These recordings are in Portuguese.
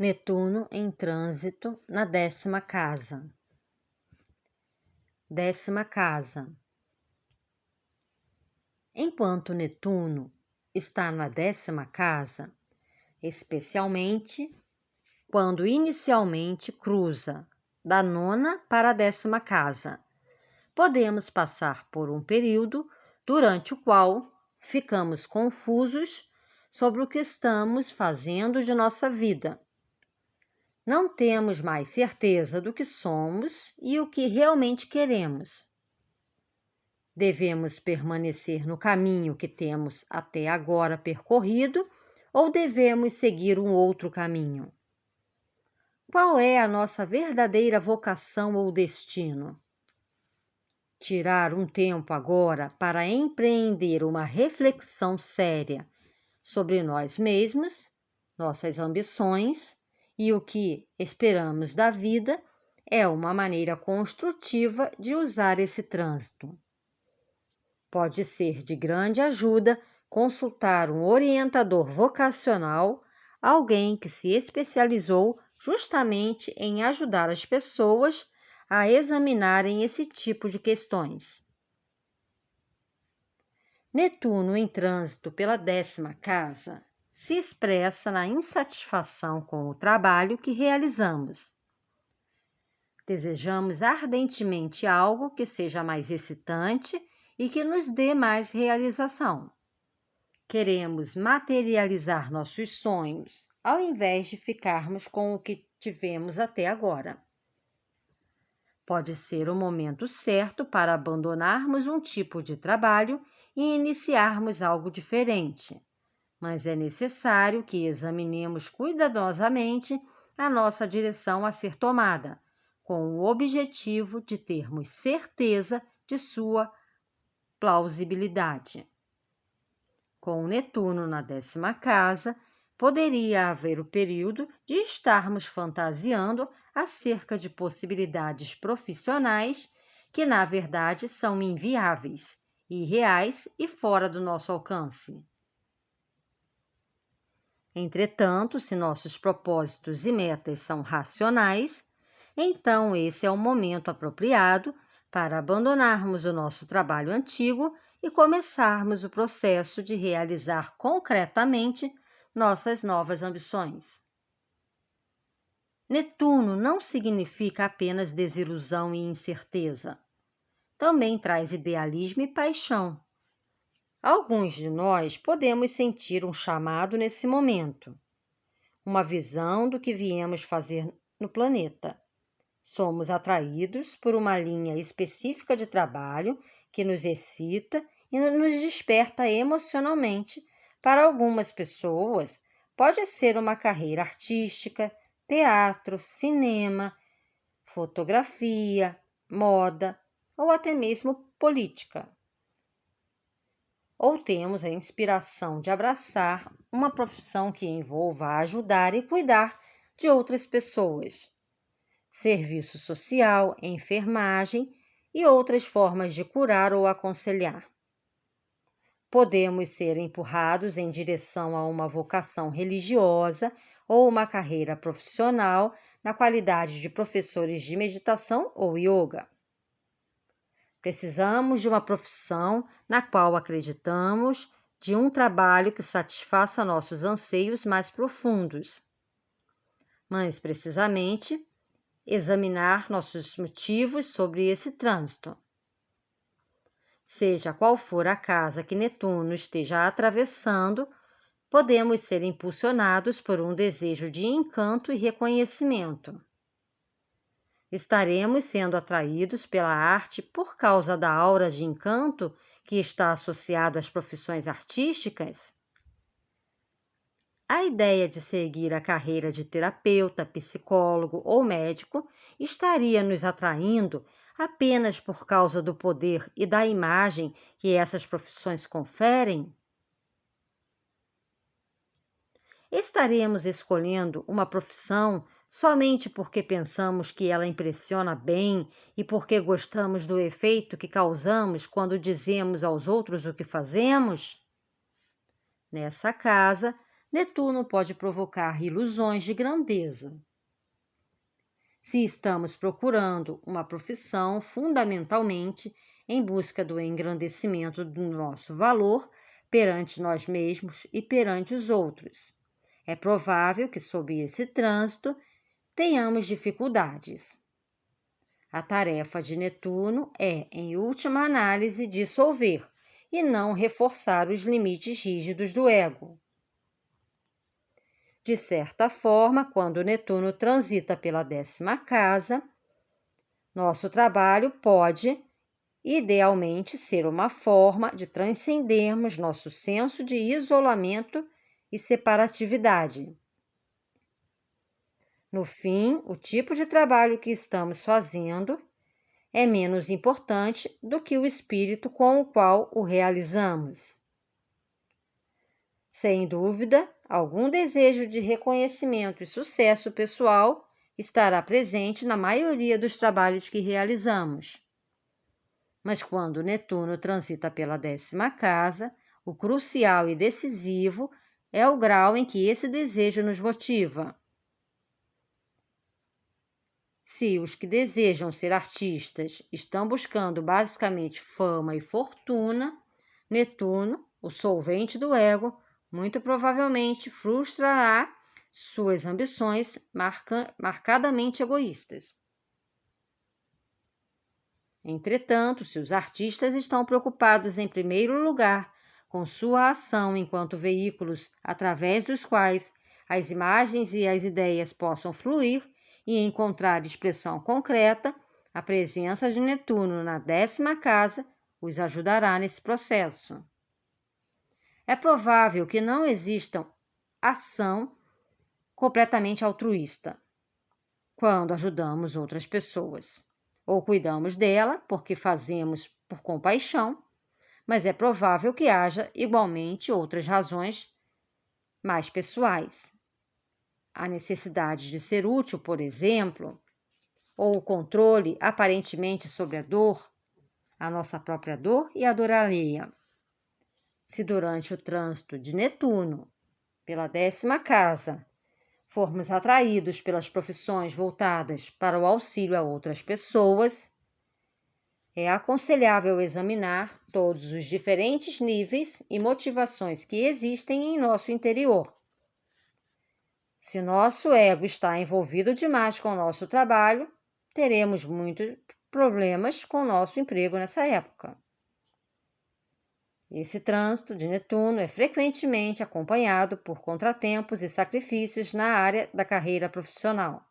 Netuno em trânsito na 10ª casa. 10ª casa. Enquanto Netuno está na 10ª casa, especialmente quando inicialmente cruza da 9ª para a 10ª casa, podemos passar por um período durante o qual ficamos confusos sobre o que estamos fazendo de nossa vida. Não temos mais certeza do que somos e o que realmente queremos. Devemos permanecer no caminho que temos até agora percorrido ou devemos seguir um outro caminho? Qual é a nossa verdadeira vocação ou destino? Tirar um tempo agora para empreender uma reflexão séria sobre nós mesmos, nossas ambições e o que esperamos da vida é uma maneira construtiva de usar esse trânsito. Pode ser de grande ajuda consultar um orientador vocacional, alguém que se especializou justamente em ajudar as pessoas a examinarem esse tipo de questões. Netuno em trânsito pela 10ª casa se expressa na insatisfação com o trabalho que realizamos. Desejamos ardentemente algo que seja mais excitante e que nos dê mais realização. Queremos materializar nossos sonhos, ao invés de ficarmos com o que tivemos até agora. Pode ser o momento certo para abandonarmos um tipo de trabalho e iniciarmos algo diferente, mas é necessário que examinemos cuidadosamente a nossa direção a ser tomada, com o objetivo de termos certeza de sua plausibilidade. Com Netuno na 10ª casa, poderia haver o período de estarmos fantasiando acerca de possibilidades profissionais que, na verdade, são inviáveis, irreais e fora do nosso alcance. Entretanto, se nossos propósitos e metas são racionais, então esse é o momento apropriado para abandonarmos o nosso trabalho antigo e começarmos o processo de realizar concretamente nossas novas ambições. Netuno não significa apenas desilusão e incerteza. Também traz idealismo e paixão. Alguns de nós podemos sentir um chamado nesse momento, uma visão do que viemos fazer no planeta. Somos atraídos por uma linha específica de trabalho que nos excita e nos desperta emocionalmente. Para algumas pessoas, pode ser uma carreira artística, teatro, cinema, fotografia, moda ou até mesmo política. Ou temos a inspiração de abraçar uma profissão que envolva ajudar e cuidar de outras pessoas. Serviço social, enfermagem e outras formas de curar ou aconselhar. Podemos ser empurrados em direção a uma vocação religiosa ou uma carreira profissional na qualidade de professores de meditação ou yoga. Precisamos de uma profissão na qual acreditamos, de um trabalho que satisfaça nossos anseios mais profundos. Mas, precisamente, examinar nossos motivos sobre esse trânsito. Seja qual for a casa que Netuno esteja atravessando, podemos ser impulsionados por um desejo de encanto e reconhecimento. Estaremos sendo atraídos pela arte por causa da aura de encanto que está associado às profissões artísticas? A ideia de seguir a carreira de terapeuta, psicólogo ou médico estaria nos atraindo apenas por causa do poder e da imagem que essas profissões conferem? Estaremos escolhendo uma profissão somente porque pensamos que ela impressiona bem e porque gostamos do efeito que causamos quando dizemos aos outros o que fazemos? Nessa casa, Netuno pode provocar ilusões de grandeza. Se estamos procurando uma profissão fundamentalmente em busca do engrandecimento do nosso valor perante nós mesmos e perante os outros, é provável que, sob esse trânsito, tenhamos dificuldades. A tarefa de Netuno é, em última análise, dissolver e não reforçar os limites rígidos do ego. De certa forma, quando Netuno transita pela 10ª casa, nosso trabalho pode, idealmente, ser uma forma de transcendermos nosso senso de isolamento e separatividade. No fim, o tipo de trabalho que estamos fazendo é menos importante do que o espírito com o qual o realizamos. Sem dúvida, algum desejo de reconhecimento e sucesso pessoal estará presente na maioria dos trabalhos que realizamos. Mas quando Netuno transita pela 10ª casa, o crucial e decisivo é o grau em que esse desejo nos motiva. Se os que desejam ser artistas estão buscando basicamente fama e fortuna, Netuno, o solvente do ego, muito provavelmente frustrará suas ambições marcadamente egoístas. Entretanto, se os artistas estão preocupados em primeiro lugar com sua ação enquanto veículos através dos quais as imagens e as ideias possam fluir e encontrar expressão concreta, a presença de Netuno na 10ª casa os ajudará nesse processo. É provável que não exista ação completamente altruísta quando ajudamos outras pessoas, ou cuidamos dela porque fazemos por compaixão, mas é provável que haja igualmente outras razões mais pessoais. A necessidade de ser útil, por exemplo, ou o controle aparentemente sobre a dor, a nossa própria dor e a dor alheia. Se durante o trânsito de Netuno pela 10ª casa formos atraídos pelas profissões voltadas para o auxílio a outras pessoas, é aconselhável examinar todos os diferentes níveis e motivações que existem em nosso interior. Se nosso ego está envolvido demais com o nosso trabalho, teremos muitos problemas com o nosso emprego nessa época. Esse trânsito de Netuno é frequentemente acompanhado por contratempos e sacrifícios na área da carreira profissional.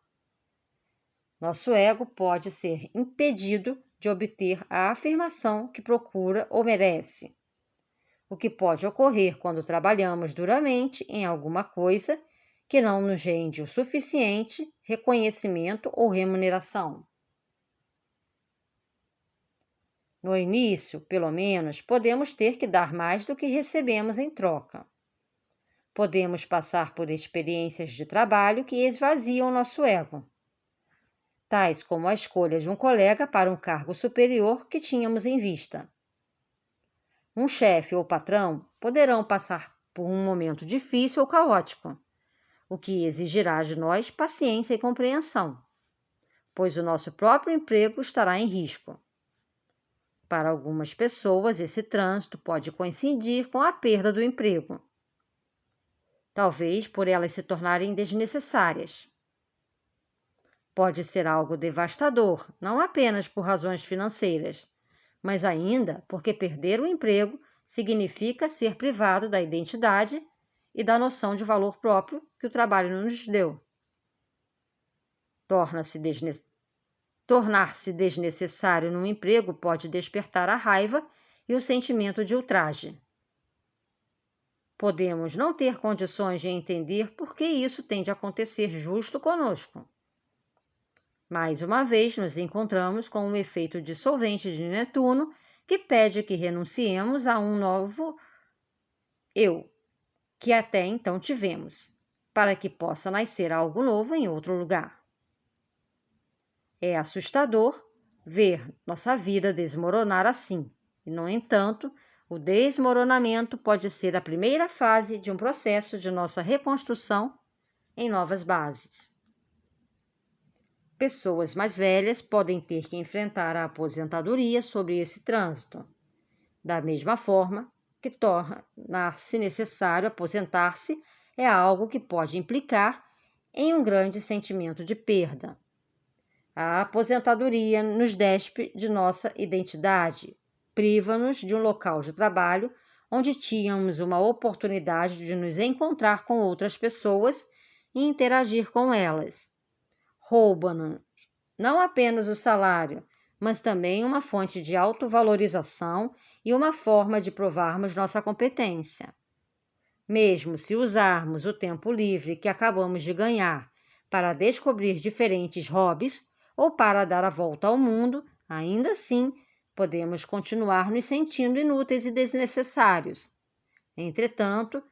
Nosso ego pode ser impedido de obter a afirmação que procura ou merece, o que pode ocorrer quando trabalhamos duramente em alguma coisa que não nos rende o suficiente reconhecimento ou remuneração. No início, pelo menos, podemos ter que dar mais do que recebemos em troca. Podemos passar por experiências de trabalho que esvaziam nosso ego, tais como a escolha de um colega para um cargo superior que tínhamos em vista. Um chefe ou patrão poderão passar por um momento difícil ou caótico, o que exigirá de nós paciência e compreensão, pois o nosso próprio emprego estará em risco. Para algumas pessoas, esse trânsito pode coincidir com a perda do emprego, talvez por elas se tornarem desnecessárias. Pode ser algo devastador, não apenas por razões financeiras, mas ainda porque perder o emprego significa ser privado da identidade e da noção de valor próprio que o trabalho nos deu. Tornar-se desnecessário num emprego pode despertar a raiva e o sentimento de ultraje. Podemos não ter condições de entender por que isso tem de acontecer justo conosco. Mais uma vez, nos encontramos com o efeito dissolvente de Netuno, que pede que renunciemos a um novo eu, que até então tivemos, para que possa nascer algo novo em outro lugar. É assustador ver nossa vida desmoronar assim, e, no entanto, O desmoronamento pode ser a primeira fase de um processo de nossa reconstrução em novas bases. Pessoas mais velhas podem ter que enfrentar a aposentadoria sobre esse trânsito, da mesma forma que tornar-se necessário aposentar-se é algo que pode implicar em um grande sentimento de perda. A aposentadoria nos despe de nossa identidade, priva-nos de um local de trabalho onde tínhamos uma oportunidade de nos encontrar com outras pessoas e interagir com elas. Rouba-nos não apenas o salário, mas também uma fonte de autovalorização e uma forma de provarmos nossa competência. Mesmo se usarmos o tempo livre que acabamos de ganhar para descobrir diferentes hobbies ou para dar a volta ao mundo, ainda assim podemos continuar nos sentindo inúteis e desnecessários. Entretanto,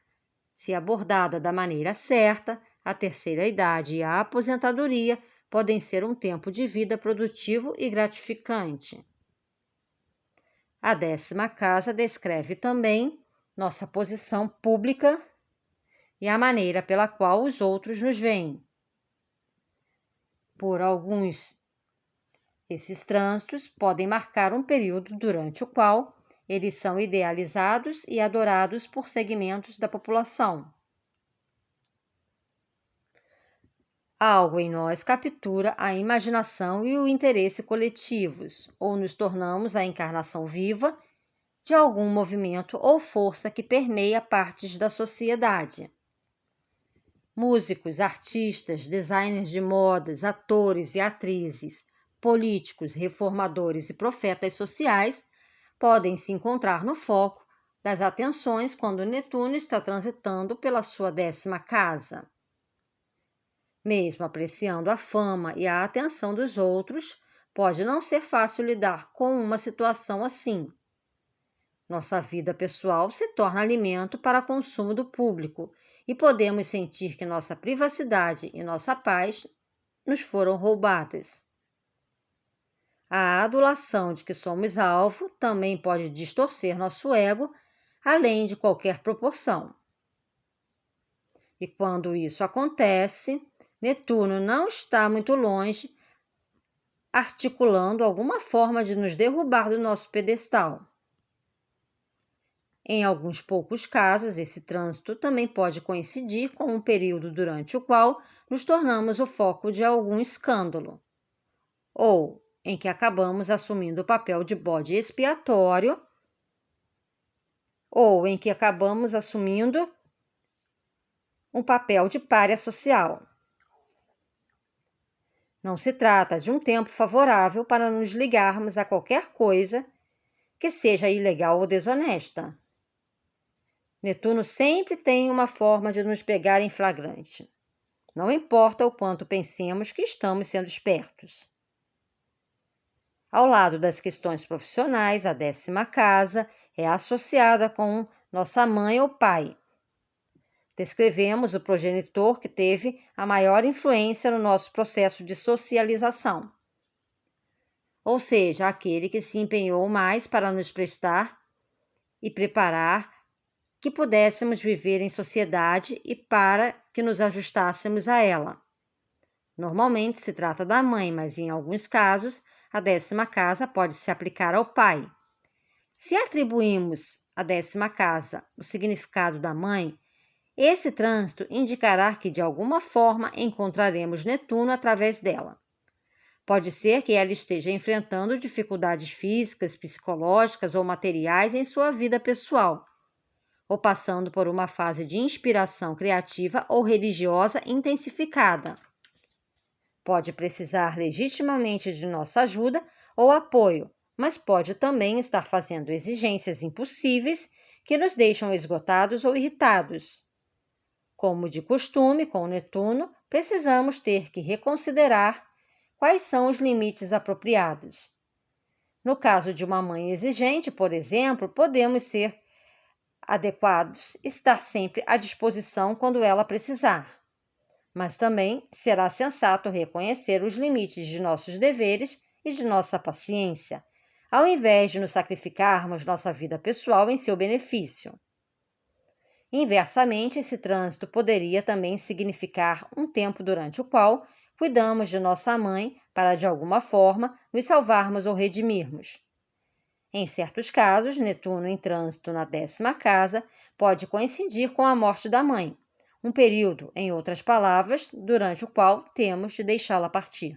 se abordada da maneira certa, a terceira idade e a aposentadoria podem ser um tempo de vida produtivo e gratificante. A 10ª casa descreve também nossa posição pública e a maneira pela qual os outros nos veem. Por alguns, esses trânsitos podem marcar um período durante o qual eles são idealizados e adorados por segmentos da população. Algo em nós captura a imaginação e o interesse coletivos, ou nos tornamos a encarnação viva de algum movimento ou força que permeia partes da sociedade. Músicos, artistas, designers de modas, atores e atrizes, políticos, reformadores e profetas sociais podem se encontrar no foco das atenções quando Netuno está transitando pela sua 10ª casa. Mesmo apreciando a fama e a atenção dos outros, pode não ser fácil lidar com uma situação assim. Nossa vida pessoal se torna alimento para consumo do público e podemos sentir que nossa privacidade e nossa paz nos foram roubadas. A adulação de que somos alvo também pode distorcer nosso ego além de qualquer proporção. E quando isso acontece, Netuno não está muito longe, articulando alguma forma de nos derrubar do nosso pedestal. Em alguns poucos casos, esse trânsito também pode coincidir com um período durante o qual nos tornamos o foco de algum escândalo, ou em que acabamos assumindo o papel de bode expiatório, ou em que acabamos assumindo um papel de pária social. Não se trata de um tempo favorável para nos ligarmos a qualquer coisa que seja ilegal ou desonesta. Netuno sempre tem uma forma de nos pegar em flagrante. Não importa o quanto pensemos que estamos sendo espertos. Ao lado das questões profissionais, a 10ª casa é associada com nossa mãe ou pai. Descrevemos o progenitor que teve a maior influência no nosso processo de socialização, ou seja, aquele que se empenhou mais para nos prestar e preparar que pudéssemos viver em sociedade e para que nos ajustássemos a ela. Normalmente se trata da mãe, mas em alguns casos a 10ª casa pode se aplicar ao pai. Se atribuímos à 10ª casa o significado da mãe, esse trânsito indicará que de alguma forma encontraremos Netuno através dela. Pode ser que ela esteja enfrentando dificuldades físicas, psicológicas ou materiais em sua vida pessoal, ou passando por uma fase de inspiração criativa ou religiosa intensificada. Pode precisar legitimamente de nossa ajuda ou apoio, mas pode também estar fazendo exigências impossíveis que nos deixam esgotados ou irritados. Como de costume, com Netuno, precisamos ter que reconsiderar quais são os limites apropriados. No caso de uma mãe exigente, por exemplo, podemos ser adequados, estar sempre à disposição quando ela precisar. Mas também será sensato reconhecer os limites de nossos deveres e de nossa paciência, ao invés de nos sacrificarmos nossa vida pessoal em seu benefício. Inversamente, esse trânsito poderia também significar um tempo durante o qual cuidamos de nossa mãe para, de alguma forma, nos salvarmos ou redimirmos. Em certos casos, Netuno em trânsito na 10ª casa pode coincidir com a morte da mãe, um período, em outras palavras, durante o qual temos de deixá-la partir.